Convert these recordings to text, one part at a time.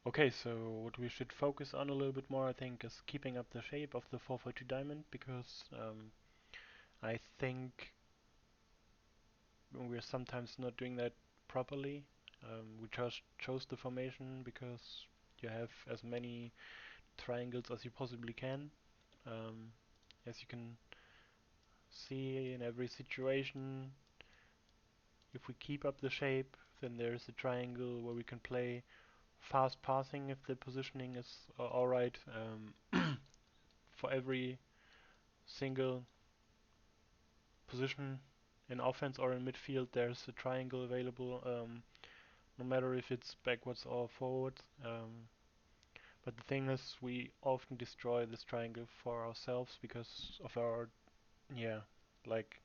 Okay, so what we should focus on a little bit more, I think, is keeping up the shape of the 442 diamond because I think we're sometimes not doing that properly. We just chose the formation because you have as many triangles as you possibly can. Um, as you can see in every situation, if we keep up the shape, then there's a triangle where we can play fast passing if the positioning is alright. For every single position in offense or in midfield, there's a triangle available, no matter if it's backwards or forwards. But the thing is, we often destroy this triangle for ourselves because of our, yeah, like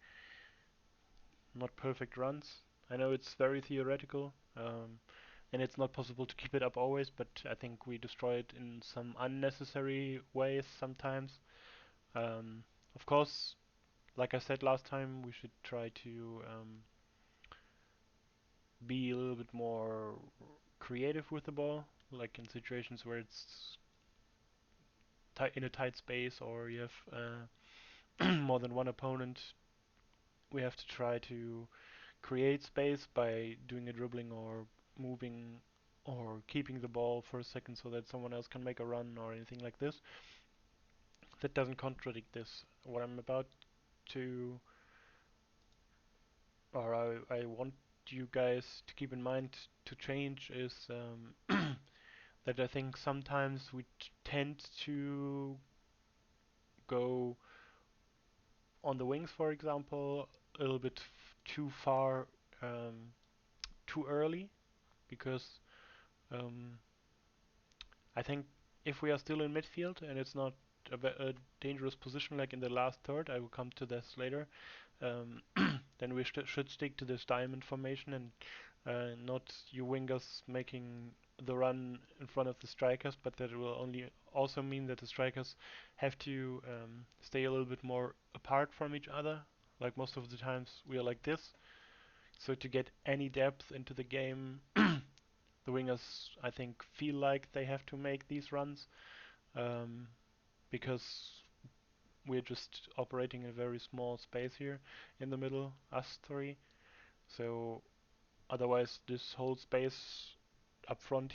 not perfect runs. I know it's very theoretical, and it's not possible to keep it up always, but I think we destroy it in some unnecessary ways sometimes. Of course, like I said last time, we should try to be a little bit more creative with the ball, like in situations where it's in a tight space or you have more than one opponent. We have to try to create space by doing a dribbling or moving or keeping the ball for a second so that someone else can make a run or anything like this. That doesn't contradict this. What I'm about to, or I want you guys to keep in mind to change is that I think sometimes we tend to go on the wings, for example, a little bit too far, um, too early, because um, I think if we are still in midfield and it's not a dangerous position like in the last third, I will come to this later, um, then we should stick to this diamond formation and not you wingers making the run in front of the strikers, but that will only also mean that the strikers have to stay a little bit more apart from each other. Like most of the times we are like this. So to get any depth into the game, the wingers I think feel like they have to make these runs um, because we're just operating in a very small space here in the middle, us three. So otherwise this whole space up front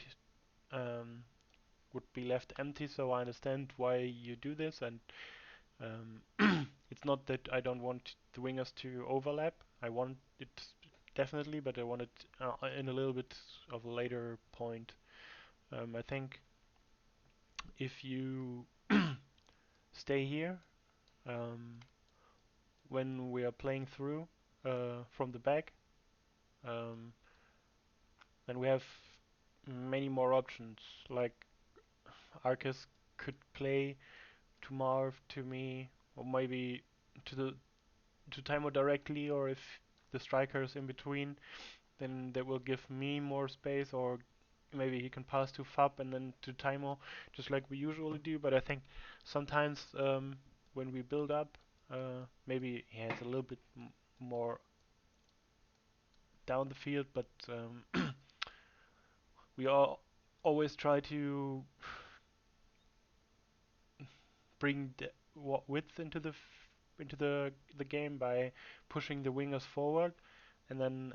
um, would be left empty. So I understand why you do this, and it's not that I don't want the wingers to overlap. I want it definitely, but I want it in a little bit of a later point. I think if you stay here um, when we are playing through from the back, um, then we have many more options. Like Arcus could play to Marv, to me, or maybe to the to Taimo directly, or if the striker is in between, then that will give me more space, or maybe he can pass to Fab and then to Taimo, just like we usually do. But I think sometimes when we build up, maybe he has a little bit more down the field, but we all always try to bring the width into the game by pushing the wingers forward, and then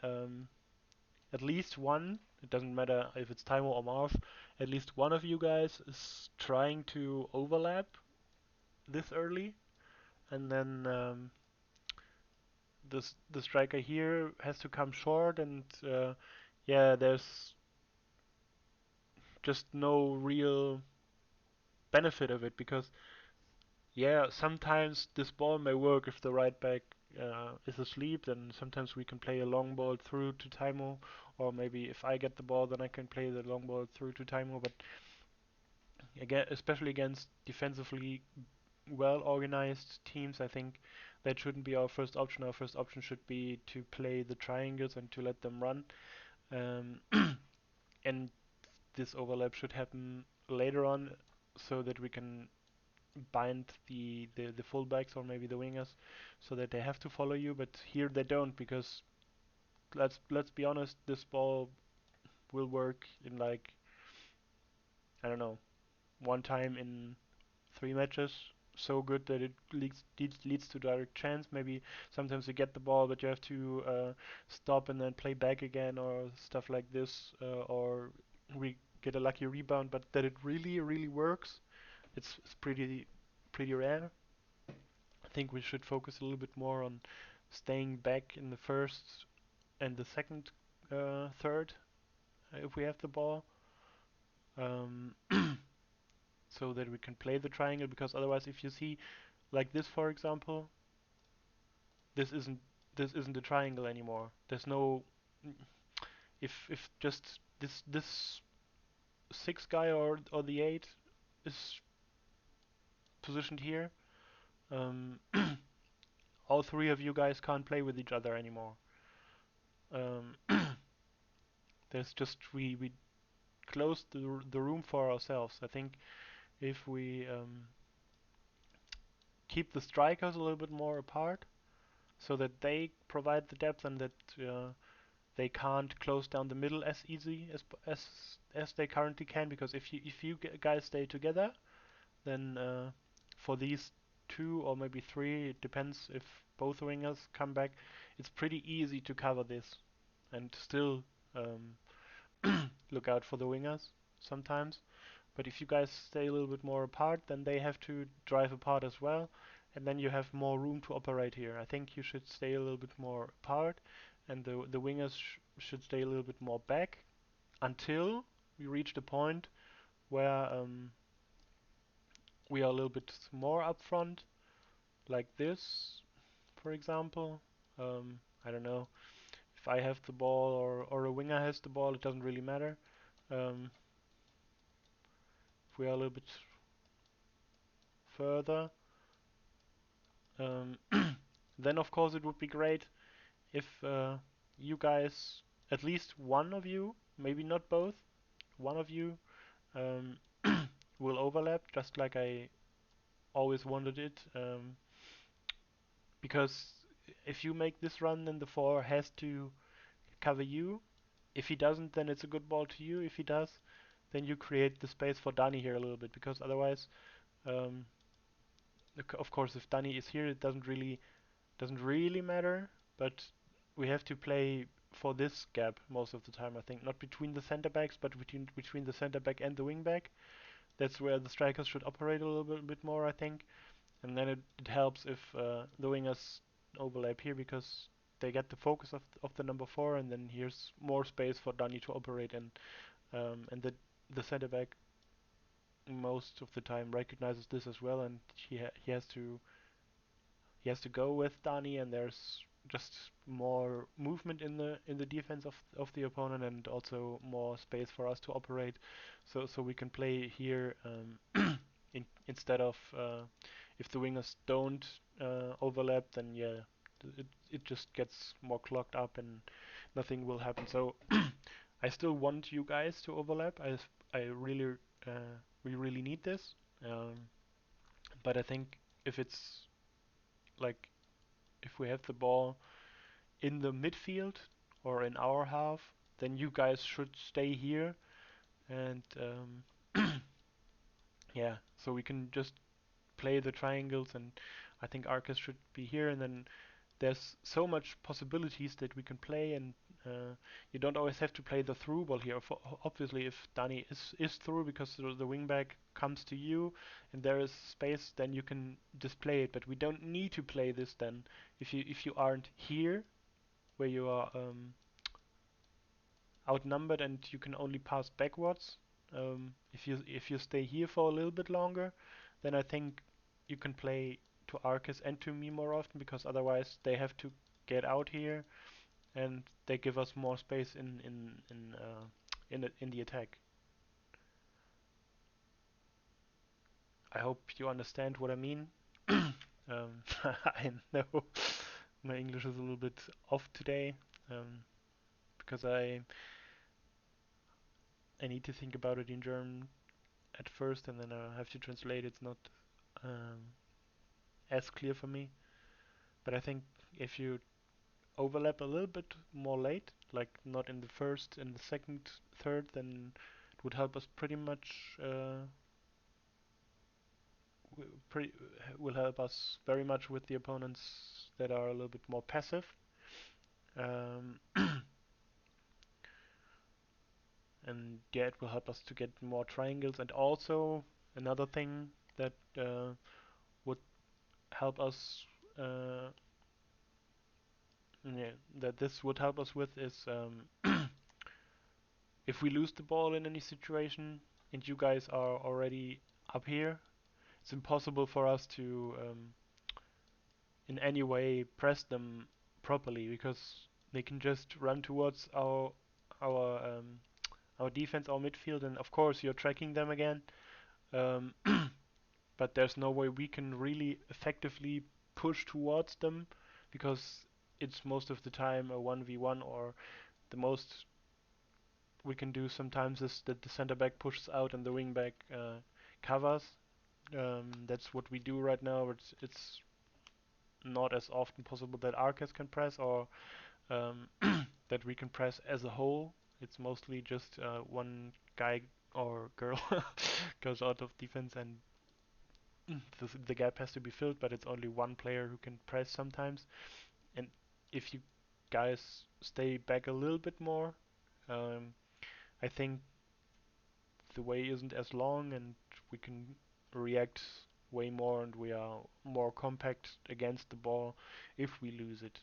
at least one, it doesn't matter if it's Timo or Marv, at least one of you guys is trying to overlap this early, and then the striker here has to come short, and yeah, there's just no real benefit of it because yeah, sometimes this ball may work if the right back is asleep, then sometimes we can play a long ball through to Taimo, or maybe if I get the ball, then I can play the long ball through to Taimo. But again, especially against defensively well organized teams, I think that shouldn't be our first option. Our first option should be to play the triangles and to let them run. Um, and this overlap should happen later on so that we can bind the fullbacks or maybe the wingers so that they have to follow you, but here they don't because let's be honest, this ball will work in like I don't know, one time in 3 matches, so good that it leads to direct chance. Maybe sometimes you get the ball, but you have to stop and then play back again, or stuff like this, or we get a lucky rebound. But that it really works, it's pretty rare. I think we should focus a little bit more on staying back in the first and the second third if we have the ball. Um, so that we can play the triangle, because otherwise if you see like this, for example, this isn't this isn't a triangle anymore. There's no, if just this six guy or the eight is positioned here, um, all three of you guys can't play with each other anymore. Um, there's just we closed the room for ourselves. I think if we keep the strikers a little bit more apart, so that they provide the depth and that they can't close down the middle as easy as they currently can. Because if you guys stay together, then for these two or maybe three, it depends if both wingers come back, it's pretty easy to cover this and still look out for the wingers sometimes. But if you guys stay a little bit more apart, then they have to drive apart as well, and then you have more room to operate here. I think you should stay a little bit more apart, and the wingers should stay a little bit more back until we reach the point where we are a little bit more up front, like this, for example. I don't know if I have the ball or a winger has the ball. It doesn't really matter. If we are a little bit further, um, then of course it would be great if you guys, at least one of you, maybe not both, one of you um, will overlap, just like I always wanted it. Because if you make this run, then the four has to cover you. If he doesn't, then it's a good ball to you. If he does, then you create the space for Danny here a little bit, because otherwise, um, of course, if Danny is here, it doesn't really matter. But we have to play for this gap most of the time. I think not between the center backs, but between the center back and the wing back. That's where the strikers should operate a little bit more, I think. And then it helps if the wingers overlap here, because they get the focus of the number four, and then here's more space for Danny to operate in. And the center back most of the time recognizes this as well, and he has to go with Dani, and there's just more movement in the defense of the opponent, and also more space for us to operate. So we can play here instead of if the wingers don't overlap, then yeah, it just gets more clogged up and nothing will happen. So I still want you guys to overlap. I really we really need this. Um, but I think if it's like if we have the ball in the midfield or in our half, then you guys should stay here, and yeah, so we can just play the triangles, and I think Arcus should be here, and then there's so much possibilities that we can play, and you don't always have to play the through ball here. Obviously, if Dani is through because the wing back comes to you and there is space, then you can display it. But we don't need to play this then if you aren't here where you are outnumbered and you can only pass backwards. If you stay here for a little bit longer, then I think you can play to Arcus and to me more often, because otherwise they have to get out here and they give us more space in the attack. I hope you understand what I mean. I know my English is a little bit off today, because I need to think about it in German at first, and then I have to translate. It's not um, as clear for me. But I think if you overlap a little bit more late, like not in the first and the second, third, then would help us pretty much. Pretty will help us very much with the opponents that are a little bit more passive. Um, and yeah, it will help us to get more triangles. And also another thing that would help us, uh, yeah, that this would help us with is if we lose the ball in any situation and you guys are already up here, it's impossible for us to in any way press them properly because they can just run towards our our defense, our midfield, and of course you're tracking them again. Um, but there's no way we can really effectively push towards them because it's most of the time a 1v1, or the most we can do sometimes is that the center back pushes out and the wing back covers. That's what we do right now. It's not as often possible that Arcas can press, or um, that we can press as a whole. It's mostly just one guy or girl goes out of defense and the gap has to be filled, but it's only one player who can press sometimes. And if you guys stay back a little bit more, um, I think the way isn't as long and we can react way more and we are more compact against the ball if we lose it.